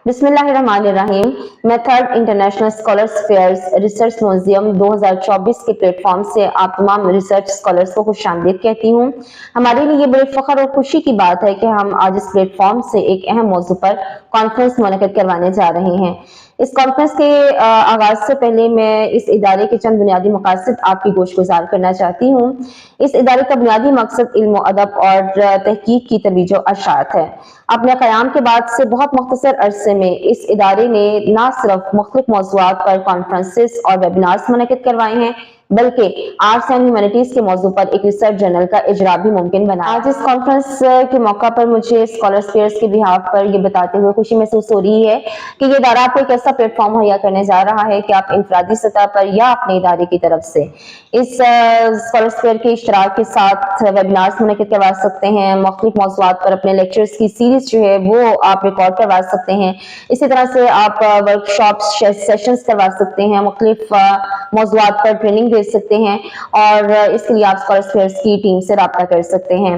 बिस्मिल्लाहिर्रहमानिर्रहीम। मैं third international scholars fairs research museum 2024 के प्लेटफॉर्म से आप तमाम रिसर्च स्कॉलर्स को खुशामदीद कहती हूँ। हमारे लिए बड़े फ़ख्र और खुशी की बात है कि हम आज इस प्लेटफॉर्म से एक अहम मौजू पर कॉन्फ्रेंस मुनक़िद करवाने जा रहे हैं। इस कॉन्फ्रेंस के आगाज से पहले मैं इस इदारे के चंद बुनियादी मकासद आपकी गोशगुजार करना चाहती हूँ। इस इदारे का बुनियादी मकसद इल्म, अदब और तहकीक की तवीज अशात है। अपने क़याम के बाद से बहुत मुख्तसर अरसे में इस इदारे ने न सिर्फ मुख्तलिफ मौज़ूआत पर कॉन्फ्रेंसेस और वेबिनार्स मुनक़िद करवाए हैं, बल्कि आर्ट्स एंड ह्यूमैनिटीज के मौजू पर एक रिसर्च जर्नल का इजरा भी मुमकिन बना। आज इस कॉन्फ्रेंस के मौका पर मुझे स्कॉलर्स फेयर्स के बिहाफ पर यह बताते हुए खुशी महसूस हो रही है कि ये इदारा आपको एक ऐसा प्लेटफॉर्म मुहैया करने जा रहा है कि आप इंफरादी सतह पर या अपने इदारे की तरफ से इस स्कॉलर्स फेयर के इश्तराक के साथ वेबिनार्स मुनक़िद करवा सकते हैं। मुख्तलिफ मौज़ूआत पर अपने लेक्चर्स की सीरीज जो है वो आप रिकॉर्ड करवा सकते हैं। इसी तरह से आप वर्कशॉप सेशंस करवा सकते हैं, मुख्तलिफ मौज़ूआत पर ट्रेनिंग दे सकते हैं और इसके लिए आप स्कॉलर्स फेयर्स की टीम से रब्ता कर सकते हैं।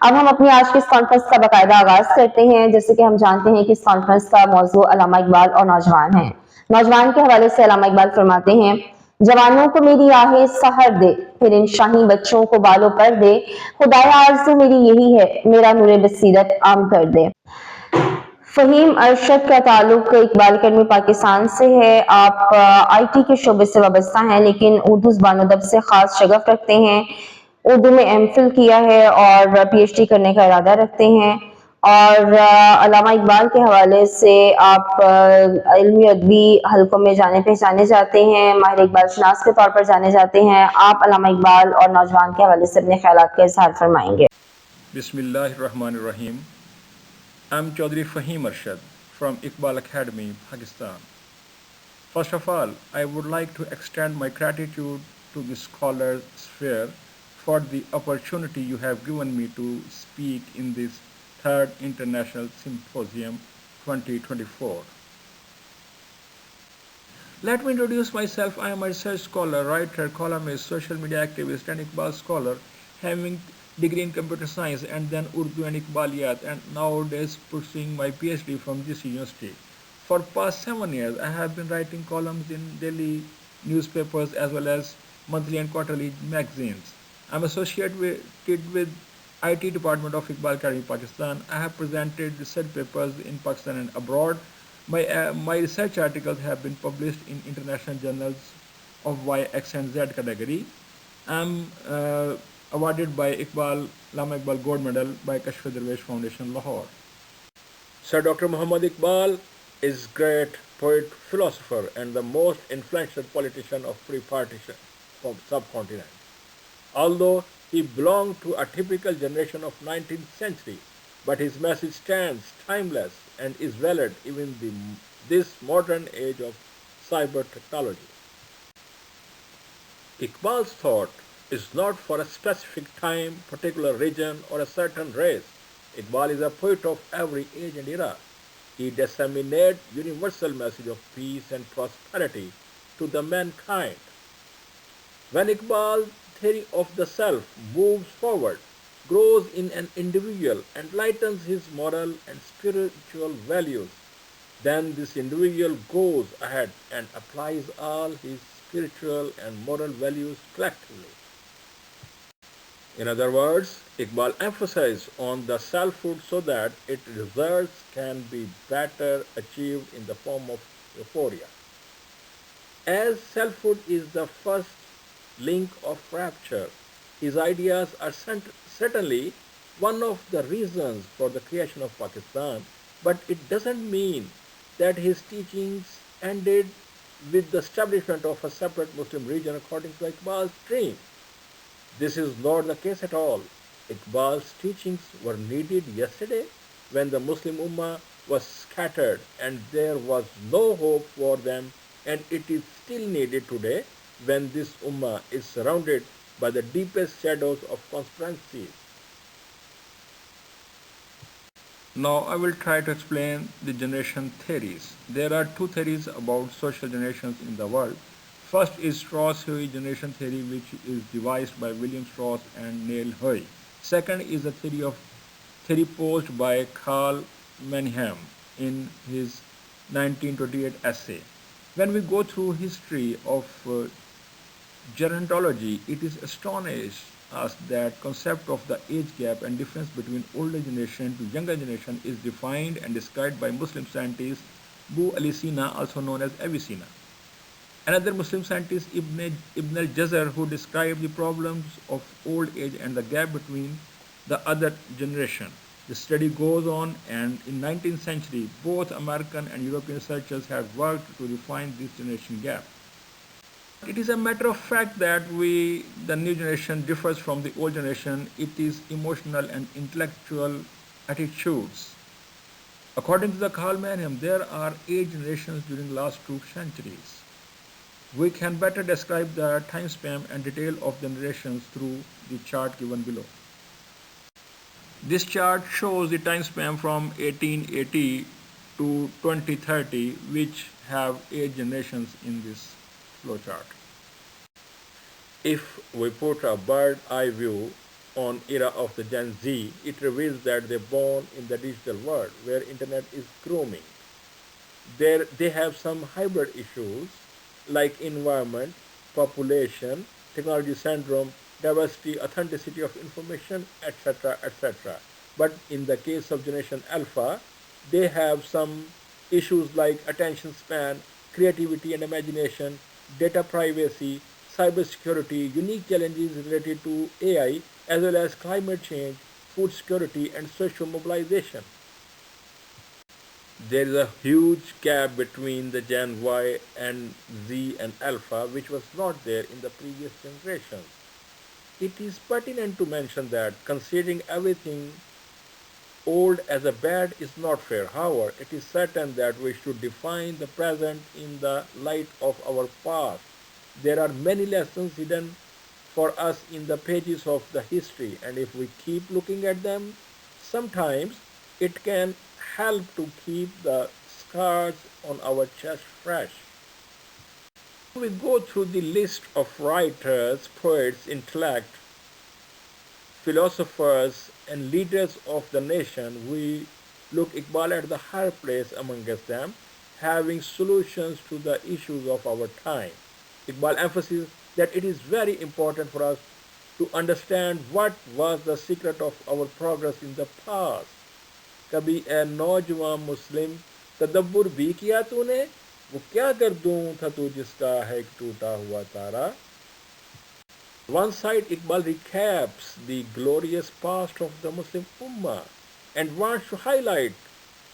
अब हम अपनी आज की इस कॉन्फ्रेंस का बाकायदा आगाज करते हैं। जैसे कि हम जानते हैं कि इस कॉन्फ्रेंस का मौजू अल्लामा इकबाल और नौजवान है। नौजवान के हवाले से अल्लामा इकबाल फरमाते हैं, जवानों को मेरी आहें सहर दे, फिर इन शाही बच्चों को बालों पर दे, खुदाया आरज़ू मेरी यही है, मेरा नूरे बसीरत आम कर दे। फ़हीम अरशद का ताल्लुक इकबाल अकेडमी पाकिस्तान से है। आप IT के शोबे से वाबस्ता हैं, लेकिन उर्दू ज़बान अदब से ख़ास शगफ रखते हैं। उर्दू में MPhil किया है और PhD करने का इरादा रखते हैं। और अल्लामा इकबाल के हवाले से आप इल्मी अदबी हलकों में जाने पहचाने जाते हैं, माहिर इकबाल शनास के तौर पर जाने जाते हैं। आप अल्लामा इकबाल और नौजवान के हवाले से अपने ख्यालात का इजहार फरमाएंगे। बिस्मिल्लाहिर्रहमानिर्रहीम। I'm Chaudhry Fahim Arshad from Iqbal Academy, Pakistan. First of all, I would like to extend my gratitude to the Scholars Sphere for the opportunity you have given me to speak in this third International Symposium 2024. Let me introduce myself. I am a research scholar, writer, columnist, social media activist, and Iqbal scholar, having degree in computer science and then Urdu and Iqbaliyat, and nowadays pursuing my PhD from this university. For past 7 years, I have been writing columns in daily newspapers as well as monthly and quarterly magazines. I'm associated with IT department of Iqbal Academy, Pakistan. I have presented research papers in Pakistan and abroad. My research articles have been published in international journals of Y, X, and Z category. I'm awarded by Lama Iqbal Gold Medal by Kashf Darwesh Foundation, Lahore. Sir Dr. Muhammad Iqbal is great poet, philosopher, and the most influential politician of pre-partition of subcontinent. Although he belonged to a typical generation of 19th century, but his message stands timeless and is valid even in this modern age of cyber technology. Iqbal's thought is not for a specific time, particular region, or a certain race. Iqbal is a poet of every age and era. He disseminates universal message of peace and prosperity to the mankind. When Iqbal's theory of the self moves forward, grows in an individual, and lightens his moral and spiritual values, then this individual goes ahead and applies all his spiritual and moral values collectively. In other words, Iqbal emphasizes on the selfhood so that its results can be better achieved in the form of euphoria. As selfhood is the first link of rapture, his ideas are certainly one of the reasons for the creation of Pakistan, but it doesn't mean that his teachings ended with the establishment of a separate Muslim region according to Iqbal's dream. This is not the case at all. Iqbal's teachings were needed yesterday when the Muslim Ummah was scattered and there was no hope for them, and it is still needed today when this Ummah is surrounded by the deepest shadows of conspiracies. Now I will try to explain the generation theories. There are two theories about social generations in the world. First is Strauss-Huey generation theory, which is devised by William Strauss and Neil Huey. Second is the theory posed by Carl Menahem in his 1928 essay. When we go through history of gerontology, it is astonished us that concept of the age gap and difference between older generation to younger generation is defined and described by Muslim scientist Bu Ali Sina, also known as Avicenna. Another Muslim scientist, Ibn al-Jazar, who described the problems of old age and the gap between the other generation. The study goes on, and in 19th century, both American and European researchers have worked to define this generation gap. It is a matter of fact that the new generation, differs from the old generation. It is emotional and intellectual attitudes. According to the Karl Manham, there are 8 generations during the last 2 centuries. We can better describe the time span and detail of the generations through the chart given below. This chart shows the time span from 1880 to 2030, which have 8 generations in this flowchart. If we put a bird eye view on era of the Gen Z, it reveals that they're born in the digital world where internet is grooming. They have some hybrid issues like environment, population, technology syndrome, diversity, authenticity of information, etc., etc. But in the case of Generation Alpha, they have some issues like attention span, creativity and imagination, data privacy, cybersecurity, unique challenges related to AI, as well as climate change, food security, and social mobilization. There is a huge gap between the Gen Y and Z and Alpha, which was not there in the previous generations. It is pertinent to mention that considering everything old as a bad is not fair. However, it is certain that we should define the present in the light of our past. There are many lessons hidden for us in the pages of the history, and if we keep looking at them, sometimes it can help to keep the scars on our chest fresh. We go through the list of writers, poets, intellect, philosophers, and leaders of the nation. We look Iqbal at the higher place amongst them, having solutions to the issues of our time. Iqbal emphasizes that it is very important for us to understand what was the secret of our progress in the past. कभी ए नौजवान मुस्लिम तदब्बुर भी किया तूने, वो क्या कर दूं था तू जिसका है एक टूटा हुआ तारा. One side, Iqbal recaps the glorious past of the Muslim Ummah and wants to highlight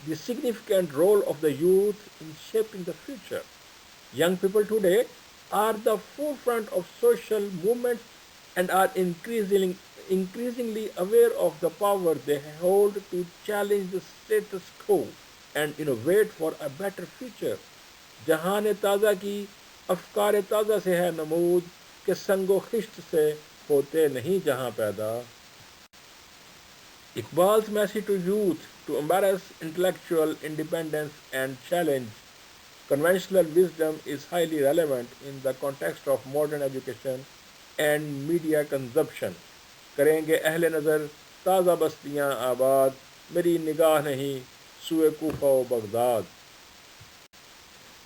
the significant role of the youth in shaping the future. Young people today are the forefront of social movements and are increasingly aware of the power they hold to challenge the status quo and innovate for a better future. जहान ताज़ा की अफकार ताज़ा से है नमूद कि संगो खिश्त से होते नहीं जहां पैदा. Iqbal's message to youth to embrace intellectual independence and challenge conventional wisdom is highly relevant in the context of modern education and media consumption. करेंगे अहले नज़र ताज़ा बस्तियां आबाद, मेरी निगाह नहीं सुए कूफा व Baghdad.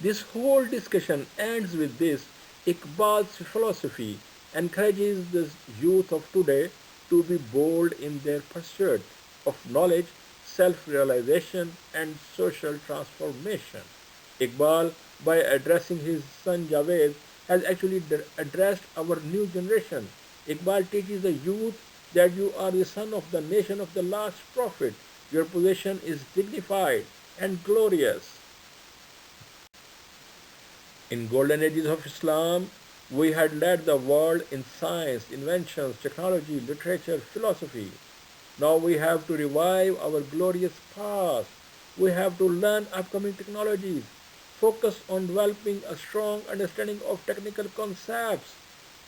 This whole discussion ends with this. Iqbal's philosophy encourages the youth of today to be bold in their pursuit of knowledge, self-realization, and social transformation. Iqbal, by addressing his son Javed, has actually addressed our new generation. Iqbal teaches the youth that you are the son of the nation of the last prophet. Your position is dignified and glorious. In golden ages of Islam, we had led the world in science, inventions, technology, literature, philosophy. Now we have to revive our glorious past. We have to learn upcoming technologies, focus on developing a strong understanding of technical concepts,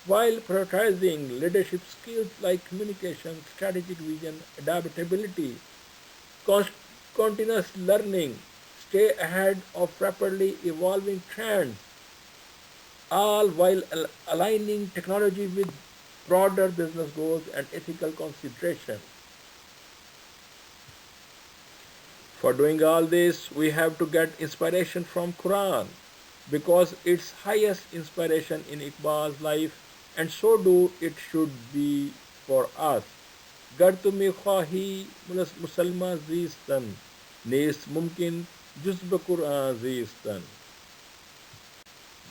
while prioritizing leadership skills like communication, strategic vision, adaptability, continuous learning, stay ahead of rapidly evolving trends, all while aligning technology with broader business goals and ethical consideration. For doing all this, we have to get inspiration from Quran because it's highest inspiration in Iqbal's life and so do it should be for us. गर तुम्हें ख्वाही मुसलमान जीस्तन नेस मुमकिन जुज़्ब Quran जीस्तन.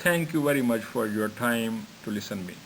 Thank you very much for your time to listen me.